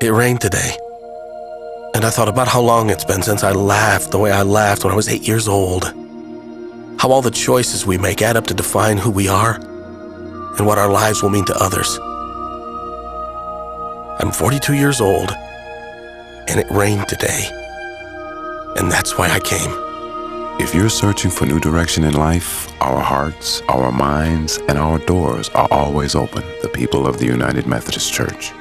It rained today, and I thought about how long it's been since I laughed the way I laughed when I was 8 years old. How all the choices we make add up to define who we are and what our lives will mean to others. I'm 42 years old, and it rained today, and that's why I came. If you're searching for new direction in life, our hearts, our minds, and our doors are always open. The people of the United Methodist Church.